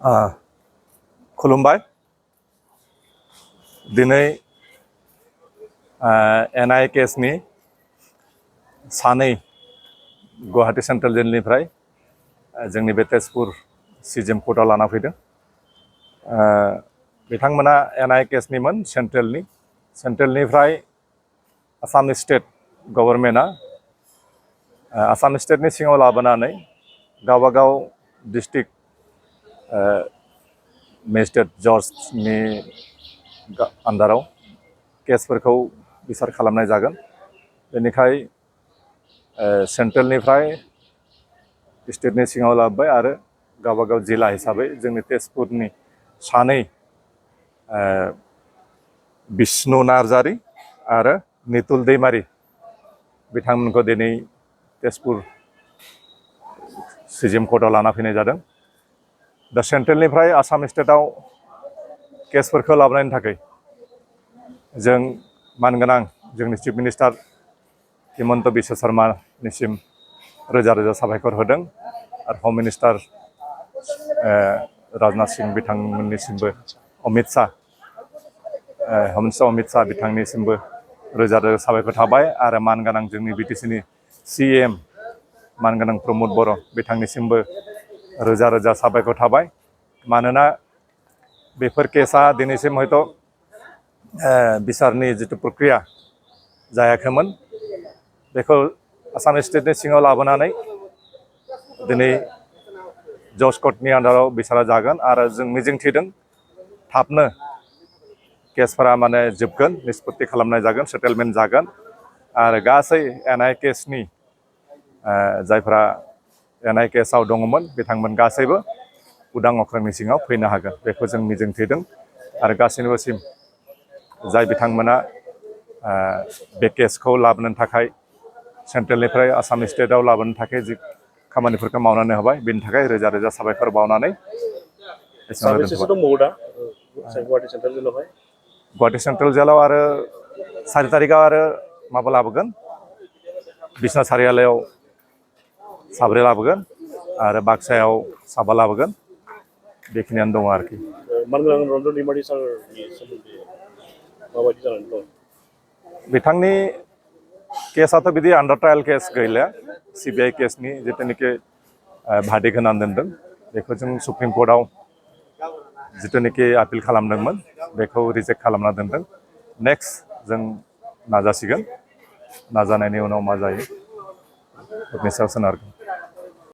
खुलुमबाय दिनै एनआइ केसनि सानै गुवाहाटी सेन्ट्रेल जेलनिफ्राय जोंनि बे तेजपुर सिजिएम कर्टआव लाना फैदों। बिथांमोना एनआइ केसनिमोन सेन्ट्रेलनिफ्राय आसाम स्टेट गभर्नमेन्टआ आसाम स्टेटनि सिङाव लाबोनानै गावबागाव डिस्ट्रिक्ट मेजिस्ट्रेट जजनि आन्दाराव केसफोरखौ बिसार खालामनाय जागोन। बेनिखाय सेन्ट्रेलनिफ्राय स्टेटनि सिङाव लाबोबाय आरो गावबागाव जिल्ला हिसाबै जोंनि तेजपुरनि सानै बिष्णु नार्जारी आरो नितुल दैमारी बिथांमोनखौ दिनै तेजपुर सिजिएम कर्टआव लाना फैनाय जादों। दा सेन्ट्रेलनिफ्राय आसाम स्टेटआव केसफोरखौ लाबोनायनि थाखाय जों मानगोनां जोंनि चिफ मिनिस्टार हिमन्त बिश्व शर्मानिसिम रोजा रोजा साबायखर होदों आरो हम मिनिस्टार राजनाथ सिंह बिथांमोननिसिमबो अमित शाह बिथांनिसिमबो रोजा रोजा साबायखर थाबाय आरो मानगोनां जोंनि बिटिसिनि सिएम मानगोनां प्रमद बर' बिथांनिसिमबो रोजा रोजा साबायखर थाबाय। मानोना बेफोर केसा दिनैसिम हयथ' बिसारनि जितु प्रक्रिया जायाखैमोन, बेखौ आसाम स्टेटनि सिङाव लाबोनानै दिनै जज कर्टनि आन्दाराव बिसारा जागोन आरो जों मिजिंथिदों थाबनो केसफोरा माने जोबगोन, निष्पत्ति खालामनाय जागोन, सेटेलमेन्ट जागोन आरो गासै एनआइ केसनि जायफ्रा एनआइ केसाव दङमोन बिथांमोन गासैबो उदां अख्रांनि सिङाव फैनो हागोन, बेखौ जों मिजिंथिदों। आरो गासैनिबोसिम जाय बिथांमोना बे केसखौ लाबोनो थाखाय सेन्ट्रेलनिफ्राय आसाम स्टेटआव लाबोनो थाखाय जि खामानिफोरखौ मावनानै होबाय, बेनि थाखाय रोजा रोजा साबायखर बावनानै गुवाहाटी सेन्ट्रेल जेलाव आरो 4 तारिखआव आरो माबा लाबोगोन, बिसनाथ सारियालयाव साब्रै लाबोगोन आरो बाक्सायाव साबा लाबोगोन, बेखिनियानो दङ आरोखि। बिथांनि केसाथ' बिदि आन्डार ट्रायल केस गैला, सिबिआइ केसनि जिथुनिखि भार्डिक्ट होनानै दोनदों बेखौ जों सुप्रिम कर्टआव जिथुनिखि आपिल खालामदोंमोन बेखौ रिजेक्ट खालामना दोनदों। नेक्स्ट जों नाजासिगोन, नाजानायनि उनाव मा जायो बेनि सायाव सोनारगोन।